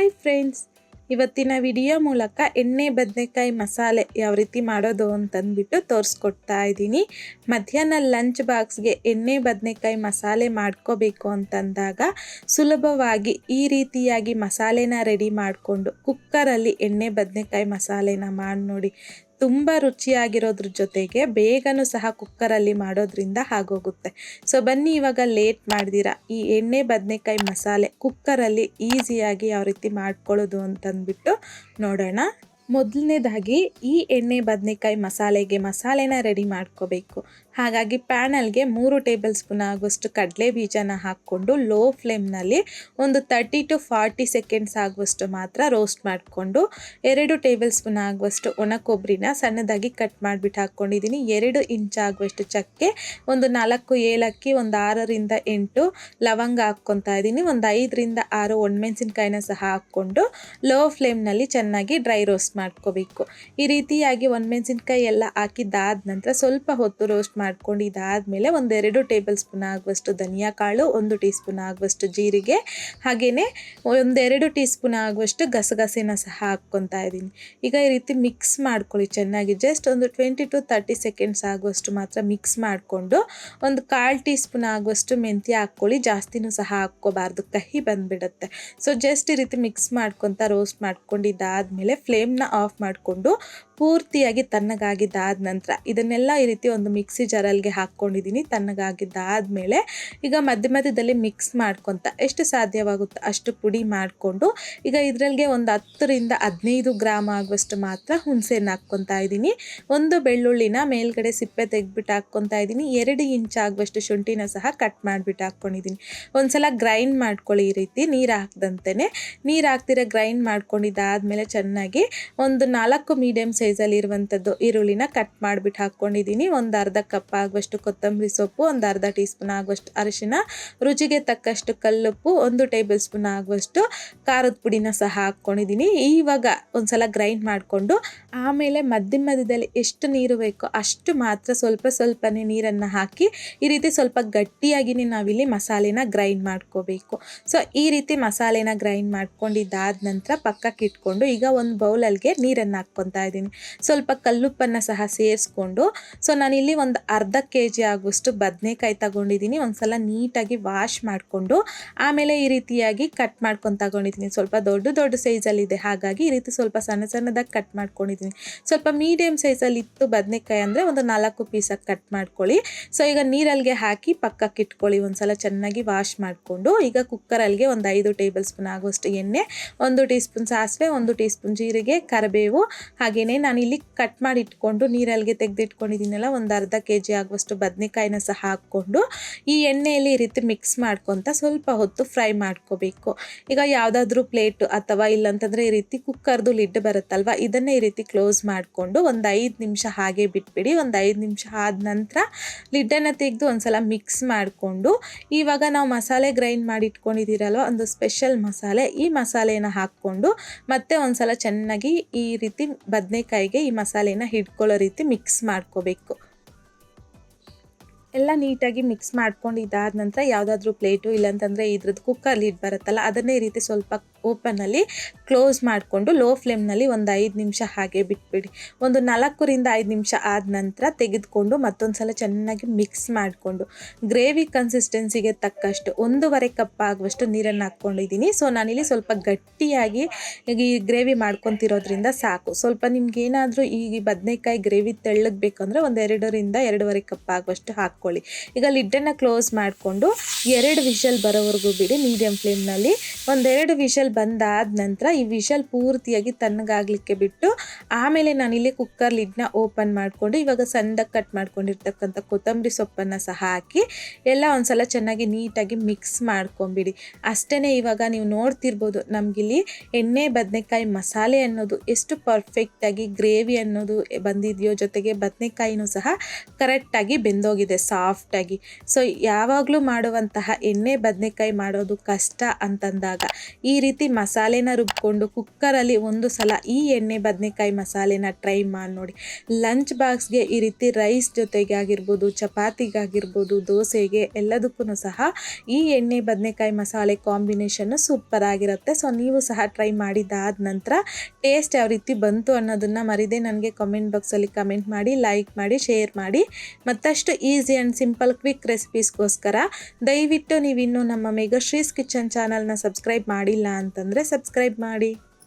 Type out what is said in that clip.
Hi friends, ಇವತ್ತಿನ video ಮೂಲಕ ಎಣ್ಣೆ ಬದನೆಕಾಯಿ ಮಸಾಲೆ ಯಾವ ರೀತಿ ಮಾಡೋದು ಅಂತಂದ್ಬಿಟ್ಟು ತೋರಿಸ್ಕೊಡ್ತಾ ಇದ್ದೀನಿ. ಮಧ್ಯಾಹ್ನ ಲಂಚ್ ಬಾಕ್ಸ್ಗೆ ಎಣ್ಣೆ ಬದನೆಕಾಯಿ ಮಸಾಲೆ ಮಾಡ್ಕೋಬೇಕು ಅಂತಂದಾಗ ಸುಲಭವಾಗಿ ಈ ರೀತಿಯಾಗಿ ಮಸಾಲೆನ ರೆಡಿ ಮಾಡಿಕೊಂಡು ಕುಕ್ಕರಲ್ಲಿ ಎಣ್ಣೆ ಬದನೆಕಾಯಿ ಮಸಾಲೆನ ಮಾಡಿ ನೋಡಿ. ತುಂಬ ರುಚಿಯಾಗಿರೋದ್ರ ಜೊತೆಗೆ ಬೇಗನೂ ಸಹ ಕುಕ್ಕರಲ್ಲಿ ಮಾಡೋದ್ರಿಂದ ಆಗೋಗುತ್ತೆ. ಸೊ ಬನ್ನಿ ಇವಾಗ ಲೇಟ್ ಮಾಡ್ದಿರ ಈ ಎಣ್ಣೆ ಬದನೆಕಾಯಿ ಮಸಾಲೆ ಕುಕ್ಕರಲ್ಲಿ ಈಸಿಯಾಗಿ ಯಾವ ರೀತಿ ಮಾಡ್ಕೊಳ್ಳೋದು ಅಂತಂದ್ಬಿಟ್ಟು ನೋಡೋಣ. ಮೊದಲನೇದಾಗಿ ಈ ಎಣ್ಣೆ ಬದನೆಕಾಯಿ ಮಸಾಲೆನ ರೆಡಿ ಮಾಡ್ಕೋಬೇಕು. ಹಾಗಾಗಿ ಪ್ಯಾನಲ್ಗೆ 3 ಟೇಬಲ್ ಸ್ಪೂನ್ ಆಗುವಷ್ಟು ಕಡಲೆ ಬೀಜನ ಹಾಕ್ಕೊಂಡು ಲೋ ಫ್ಲೇಮ್ನಲ್ಲಿ ಒಂದು 30 to 40 ಸೆಕೆಂಡ್ಸ್ ಆಗುವಷ್ಟು ಮಾತ್ರ ರೋಸ್ಟ್ ಮಾಡಿಕೊಂಡು 2 ಟೇಬಲ್ ಸ್ಪೂನ್ ಆಗುವಷ್ಟು ಒಣ ಕೊಬ್ಬರಿನ ಸಣ್ಣದಾಗಿ ಕಟ್ ಮಾಡಿಬಿಟ್ಟು ಹಾಕ್ಕೊಂಡಿದ್ದೀನಿ. 2 ಇಂಚ್ ಆಗುವಷ್ಟು ಚಕ್ಕೆ, ಒಂದು 4 ಏಲಕ್ಕಿ, ಒಂದು 6ರಿಂದ 8 ಲವಂಗ ಹಾಕ್ಕೊತಾ ಇದ್ದೀನಿ. ಒಂದು 5ರಿಂದ 6 ಒಣಮೆಣಸಿನ್ಕಾಯಿನ ಸಹ ಹಾಕ್ಕೊಂಡು ಲೋ ಫ್ಲೇಮ್ನಲ್ಲಿ ಚೆನ್ನಾಗಿ ಡ್ರೈ ರೋಸ್ಟ್ ಮಾಡ್ಕೋಬೇಕು. ಈ ರೀತಿಯಾಗಿ ಒಣಮೆಣಸಿನ್ಕಾಯಿ ಎಲ್ಲ ಹಾಕಿದ್ದಾದ ನಂತರ ಸ್ವಲ್ಪ ಹೊತ್ತು ರೋಸ್ಟ್ ಮಾಡ್ಕೊಂಡಿದ್ದಾದಮೇಲೆ 1-2 ಟೇಬಲ್ ಸ್ಪೂನ್ ಆಗುವಷ್ಟು ಧನಿಯಾ ಕಾಳು, 1 ಟೀ ಸ್ಪೂನ್ ಆಗುವಷ್ಟು ಜೀರಿಗೆ, ಹಾಗೆಯೇ 1-2 ಟೀ ಸ್ಪೂನ್ ಆಗುವಷ್ಟು ಗಸಗಸೆನ ಸಹ ಹಾಕ್ಕೊತಾ ಇದ್ದೀನಿ. ಈಗ ಈ ರೀತಿ ಮಿಕ್ಸ್ ಮಾಡ್ಕೊಳ್ಳಿ ಚೆನ್ನಾಗಿ. ಜಸ್ಟ್ ಒಂದು 20 to 30 ಸೆಕೆಂಡ್ಸ್ ಆಗುವಷ್ಟು ಮಾತ್ರ ಮಿಕ್ಸ್ ಮಾಡಿಕೊಂಡು ಒಂದು 1/4 ಟೀ ಸ್ಪೂನ್ ಆಗುವಷ್ಟು ಮೆಂತ್ಯ ಹಾಕ್ಕೊಳ್ಳಿ. ಜಾಸ್ತಿನೂ ಸಹ ಹಾಕ್ಕೋಬಾರ್ದು, ಕಹಿ ಬಂದುಬಿಡುತ್ತೆ. ಸೊ ಜಸ್ಟ್ ಈ ರೀತಿ ಮಿಕ್ಸ್ ಮಾಡ್ಕೊತ ರೋಸ್ಟ್ ಮಾಡ್ಕೊಂಡಿದ್ದಾದಮೇಲೆ ಫ್ಲೇಮ್ನ ಆಫ್ ಮಾಡಿಕೊಂಡು ಪೂರ್ತಿಯಾಗಿ ತಣ್ಣಗಾಗಿದ್ದಾದ ನಂತರ ಇದನ್ನೆಲ್ಲ ಈ ರೀತಿ ಒಂದು ಮಿಕ್ಸಿ ಜಾರಲ್ಗೆ ಹಾಕ್ಕೊಂಡಿದ್ದೀನಿ. ತಣ್ಣಗಾಗಿದ್ದಾದಮೇಲೆ ಈಗ ಮಧ್ಯದಲ್ಲಿ ಮಿಕ್ಸ್ ಮಾಡ್ಕೊತ ಎಷ್ಟು ಸಾಧ್ಯವಾಗುತ್ತೋ ಅಷ್ಟು ಪುಡಿ ಮಾಡಿಕೊಂಡು ಈಗ ಇದರಲ್ಲಿ ಒಂದು 10ರಿಂದ 15 ಗ್ರಾಮ್ ಆಗುವಷ್ಟು ಮಾತ್ರ ಹುಣಸೆನ ಹಾಕ್ಕೊತಾ ಇದ್ದೀನಿ. 1 ಬೆಳ್ಳುಳ್ಳಿನ ಮೇಲ್ಗಡೆ ಸಿಪ್ಪೆ ತೆಗೆದ್ಬಿಟ್ಟು ಹಾಕ್ಕೊತಾ ಇದ್ದೀನಿ. 2 ಇಂಚ್ ಆಗುವಷ್ಟು ಶುಂಠಿನ ಸಹ ಕಟ್ ಮಾಡಿಬಿಟ್ಟು ಹಾಕ್ಕೊಂಡಿದ್ದೀನಿ. ಒಂದ್ಸಲ ಗ್ರೈಂಡ್ ಮಾಡ್ಕೊಳ್ಳಿ. ಈ ರೀತಿ ನೀರು ಹಾಕ್ದಂತೆಯೇ ನೀರು ಹಾಕ್ತಿರ ಗ್ರೈಂಡ್ ಮಾಡ್ಕೊಂಡಿದ್ದಾದಮೇಲೆ ಚೆನ್ನಾಗಿ ಒಂದು 4 ಮೀಡಿಯಮ್ ಸೈಜಲ್ಲಿ ಇರುವಂಥದ್ದು ಈರುಳ್ಳಿನ ಕಟ್ ಮಾಡಿಬಿಟ್ಟು ಹಾಕ್ಕೊಂಡಿದ್ದೀನಿ. ಒಂದು ಅರ್ಧ ಕಪ್ ಆಗುವಷ್ಟು ಕೊತ್ತಂಬರಿ ಸೊಪ್ಪು, ಒಂದು ಅರ್ಧ ಟೀ ಸ್ಪೂನ್ ಆಗುವಷ್ಟು ಅರಿಶಿನ, ರುಚಿಗೆ ತಕ್ಕಷ್ಟು ಕಲ್ಲುಪ್ಪು, 1 ಟೇಬಲ್ ಸ್ಪೂನ್ ಆಗುವಷ್ಟು ಖಾರದ ಪುಡಿನ ಸಹ ಹಾಕ್ಕೊಂಡಿದ್ದೀನಿ. ಇವಾಗ ಒಂದ್ಸಲ ಗ್ರೈಂಡ್ ಮಾಡಿಕೊಂಡು ಆಮೇಲೆ ಮಧ್ಯದಲ್ಲಿ ಎಷ್ಟು ನೀರು ಬೇಕೋ ಅಷ್ಟು ಮಾತ್ರ ಸ್ವಲ್ಪನೇ ನೀರನ್ನು ಹಾಕಿ ಈ ರೀತಿ ಸ್ವಲ್ಪ ಗಟ್ಟಿಯಾಗಿನೇ ನಾವಿಲ್ಲಿ ಮಸಾಲೆನ ಗ್ರೈಂಡ್ ಮಾಡ್ಕೋಬೇಕು. ಸೊ ಈ ರೀತಿ ಮಸಾಲೆನ ಗ್ರೈಂಡ್ ಮಾಡ್ಕೊಂಡಿದ್ದಾದ ನಂತರ ಪಕ್ಕಕ್ಕೆ ಇಟ್ಕೊಂಡು ಈಗ ಒಂದು ಬೌಲಲ್ಗೆ ನೀರನ್ನು ಹಾಕ್ಕೊತಾ ಇದ್ದೀನಿ. ಸ್ವಲ್ಪ ಕಲ್ಲುಪ್ಪನ್ನು ಸಹ ಸೇರಿಸ್ಕೊಂಡು ಸೊ ನಾನಿಲ್ಲಿ ಒಂದು ಅರ್ಧ kg ಆಗುವಷ್ಟು ಬದನೆಕಾಯಿ ತಗೊಂಡಿದ್ದೀನಿ. ಒಂದ್ಸಲ ನೀಟಾಗಿ ವಾಶ್ ಮಾಡಿಕೊಂಡು ಆಮೇಲೆ ಈ ರೀತಿಯಾಗಿ ಕಟ್ ಮಾಡ್ಕೊಂಡು ತಗೊಂಡಿದ್ದೀನಿ. ಸ್ವಲ್ಪ ದೊಡ್ಡ ಸೈಜಲ್ಲಿದೆ, ಹಾಗಾಗಿ ಈ ರೀತಿ ಸ್ವಲ್ಪ ಸಣ್ಣದಾಗಿ ಕಟ್ ಮಾಡ್ಕೊಂಡಿದ್ದೀನಿ. ಸ್ವಲ್ಪ ಮೀಡಿಯಮ್ ಸೈಜಲ್ಲಿ ಇತ್ತು ಬದನೆಕಾಯಿ ಅಂದರೆ ಒಂದು 4 ಪೀಸಾಗಿ ಕಟ್ ಮಾಡ್ಕೊಳ್ಳಿ. ಸೊ ಈಗ ನೀರಲ್ಲಿಗೆ ಹಾಕಿ ಪಕ್ಕಕ್ಕೆ ಇಟ್ಕೊಳ್ಳಿ. ಒಂದ್ಸಲ ಚೆನ್ನಾಗಿ ವಾಶ್ ಮಾಡಿಕೊಂಡು ಈಗ ಕುಕ್ಕರಲ್ಲಿಗೆ ಒಂದು 5 ಟೇಬಲ್ ಸ್ಪೂನ್ ಆಗುವಷ್ಟು ಎಣ್ಣೆ, 1 ಟೀ ಸ್ಪೂನ್ ಸಾಸಿವೆ, 1 ಟೀ ಸ್ಪೂನ್ ಜೀರಿಗೆ, ಕರಿಬೇವು, ಹಾಗೆಯೇ ನಾನಿಲ್ಲಿ ಕಟ್ ಮಾಡಿ ಇಟ್ಕೊಂಡು ನೀರಲ್ಲಿಗೆ ತೆಗೆದಿಟ್ಕೊಂಡಿದ್ದೀನಲ್ಲ ಒಂದು ಅರ್ಧ kg ಆಗುವಷ್ಟು ಬದನೆಕಾಯಿನ ಸಹ ಹಾಕ್ಕೊಂಡು ಈ ಎಣ್ಣೆಯಲ್ಲಿ ಈ ರೀತಿ ಮಿಕ್ಸ್ ಮಾಡ್ಕೊತ ಸ್ವಲ್ಪ ಹೊತ್ತು ಫ್ರೈ ಮಾಡ್ಕೋಬೇಕು. ಈಗ ಯಾವುದಾದ್ರೂ ಪ್ಲೇಟು ಅಥವಾ ಇಲ್ಲಂತಂದರೆ ಈ ರೀತಿ ಕುಕ್ಕರ್ದು ಲಿಡ್ ಬರುತ್ತಲ್ವ, ಇದನ್ನೇ ಈ ರೀತಿ ಕ್ಲೋಸ್ ಮಾಡಿಕೊಂಡು ಒಂದು 5 ನಿಮಿಷ ಹಾಗೆ ಬಿಟ್ಬಿಡಿ. ಒಂದು 5 ನಿಮಿಷ ಆದ ನಂತರ ಲಿಡ್ಡನ್ನು ತೆಗೆದು ಒಂದ್ಸಲ ಮಿಕ್ಸ್ ಮಾಡಿಕೊಂಡು ಇವಾಗ ನಾವು ಮಸಾಲೆ ಗ್ರೈಂಡ್ ಮಾಡಿ ಇಟ್ಕೊಂಡಿದ್ದೀರಲ್ವ ಒಂದು ಸ್ಪೆಷಲ್ ಮಸಾಲೆ, ಈ ಮಸಾಲೆನ ಹಾಕ್ಕೊಂಡು ಮತ್ತೆ ಒಂದ್ಸಲ ಚೆನ್ನಾಗಿ ಈ ರೀತಿ ಬದನೆಕಾಯಿಗೆ ಈ ಮಸಾಲೆನ ಹಿಡ್ಕೊಳ್ಳೋ ರೀತಿ ಮಿಕ್ಸ್ ಮಾಡ್ಕೋಬೇಕು. ಎಲ್ಲ ನೀಟಾಗಿ ಮಿಕ್ಸ್ ಮಾಡ್ಕೊಂಡಿದ್ದಾದ ನಂತರ ಯಾವುದಾದ್ರೂ ಪ್ಲೇಟು ಇಲ್ಲಾಂತಂದರೆ ಇದ್ರದ್ದು ಕುಕ್ಕರ್ ಲಿಡ್ ಬರುತ್ತಲ್ಲ ಅದನ್ನೇ ಈ ರೀತಿ ಸ್ವಲ್ಪ ಓಪನಲ್ಲಿ ಕ್ಲೋಸ್ ಮಾಡಿಕೊಂಡು ಲೋ ಫ್ಲೇಮ್ನಲ್ಲಿ ಒಂದು 5 ನಿಮಿಷ ಹಾಗೆ ಬಿಟ್ಬಿಡಿ. ಒಂದು 4ರಿಂದ 5 ನಿಮಿಷ ಆದ ನಂತರ ತೆಗೆದುಕೊಂಡು ಮತ್ತೊಂದು ಸಲ ಚೆನ್ನಾಗಿ ಮಿಕ್ಸ್ ಮಾಡಿಕೊಂಡು ಗ್ರೇವಿ ಕನ್ಸಿಸ್ಟೆನ್ಸಿಗೆ ತಕ್ಕಷ್ಟು 1.5 ಕಪ್ ಆಗುವಷ್ಟು ನೀರನ್ನು ಹಾಕ್ಕೊಂಡಿದ್ದೀನಿ. ಸೊ ನಾನಿಲ್ಲಿ ಸ್ವಲ್ಪ ಗಟ್ಟಿಯಾಗಿ ಈ ಗ್ರೇವಿ ಮಾಡ್ಕೊತಿರೋದ್ರಿಂದ ಸಾಕು. ಸ್ವಲ್ಪ ನಿಮ್ಗೇನಾದರೂ ಈ ಬದನೆಕಾಯಿ ಗ್ರೇವಿ ತೆಳ್ಳಗೆ ಬೇಕಂದರೆ ಒಂದು 2ರಿಂದ 2.5 ಕಪ್ ಆಗುವಷ್ಟು ಹಾಕ್ಕೊಳ್ಳಿ. ಈಗ ಲಿಡ್ಡನ್ನು ಕ್ಲೋಸ್ ಮಾಡಿಕೊಂಡು 2 ವಿಷಲ್ ಬರೋವರೆಗೂ ಬಿಡಿ ಮೀಡಿಯಮ್ ಫ್ಲೇಮ್ನಲ್ಲಿ. 1-2 ವಿಷಲ್ ಬಂದಾದ ನಂತರ ಈ ವಿಷಲ್ ಪೂರ್ತಿಯಾಗಿ ತಣ್ಣಗಾಗಲಿಕ್ಕೆ ಬಿಟ್ಟು ಆಮೇಲೆ ನಾನಿಲ್ಲಿ ಕುಕ್ಕರ್ ಲಿಡ್ನ ಓಪನ್ ಮಾಡಿಕೊಂಡು ಇವಾಗ ಸಣ್ಣದಾಗಿ ಕಟ್ ಮಾಡ್ಕೊಂಡಿರ್ತಕ್ಕಂಥ ಕೊತ್ತಂಬರಿ ಸೊಪ್ಪನ್ನು ಸಹ ಹಾಕಿ ಎಲ್ಲ ಒಂದ್ಸಲ ಚೆನ್ನಾಗಿ ನೀಟಾಗಿ ಮಿಕ್ಸ್ ಮಾಡ್ಕೊಂಬಿಡಿ. ಅಷ್ಟೇ. ಇವಾಗ ನೀವು ನೋಡ್ತಿರ್ಬೋದು ನಮಗಿಲ್ಲಿ ಎಣ್ಣೆ ಬದನೆಕಾಯಿ ಮಸಾಲೆ ಅನ್ನೋದು ಎಷ್ಟು ಪರ್ಫೆಕ್ಟಾಗಿ ಗ್ರೇವಿ ಅನ್ನೋದು ಬಂದಿದೆಯೋ, ಜೊತೆಗೆ ಬದನೆಕಾಯಿನೂ ಸಹ ಕರೆಕ್ಟಾಗಿ ಬೆಂದೋಗಿದೆ ಸಾಫ್ಟಾಗಿ. ಸೊ ಯಾವಾಗಲೂ ಮಾಡುವಂತಹ ಎಣ್ಣೆ ಬದನೆಕಾಯಿ ಮಾಡೋದು ಕಷ್ಟ ಅಂತಂದಾಗ ಈ ರೀತಿ ರೀತಿ ಮಸಾಲೆನ ರುಬ್ಕೊಂಡು ಕುಕ್ಕರಲ್ಲಿ ಒಂದು ಸಲ ಈ ಎಣ್ಣೆ ಬದನೆಕಾಯಿ ಮಸಾಲೆನ ಟ್ರೈ ಮಾಡಿ ನೋಡಿ. ಲಂಚ್ ಬಾಕ್ಸ್ಗೆ ಈ ರೀತಿ ರೈಸ್ ಜೊತೆಗೆ ಆಗಿರ್ಬೋದು, ಚಪಾತಿಗಾಗಿರ್ಬೋದು, ದೋಸೆಗೆ ಎಲ್ಲದಕ್ಕೂ ಸಹ ಈ ಎಣ್ಣೆ ಬದನೆಕಾಯಿ ಮಸಾಲೆ ಕಾಂಬಿನೇಷನ್ನು ಸೂಪರ್ ಆಗಿರುತ್ತೆ. ಸೊ ನೀವು ಸಹ ಟ್ರೈ ಮಾಡಿದಾದ ನಂತರ ಟೇಸ್ಟ್ ಯಾವ ರೀತಿ ಬಂತು ಅನ್ನೋದನ್ನು ಮರಿದೇ ನನಗೆ ಕಮೆಂಟ್ ಬಾಕ್ಸಲ್ಲಿ ಕಮೆಂಟ್ ಮಾಡಿ, ಲೈಕ್ ಮಾಡಿ, ಶೇರ್ ಮಾಡಿ. ಮತ್ತಷ್ಟು ಈಸಿ ಆ್ಯಂಡ್ ಸಿಂಪಲ್ ಕ್ವಿಕ್ ರೆಸಿಪೀಸ್ಗೋಸ್ಕರ ದಯವಿಟ್ಟು ನೀವಿನ್ನೂ ನಮ್ಮ ಮೇಘಶ್ರೀಸ್ ಕಿಚನ್ ಚಾನಲ್ನ ಸಬ್ಸ್ಕ್ರೈಬ್ ಮಾಡಿಲ್ಲ ಅಂತಂದರೆ ಸಬ್ಸ್ಕ್ರೈಬ್ ಮಾಡಿ.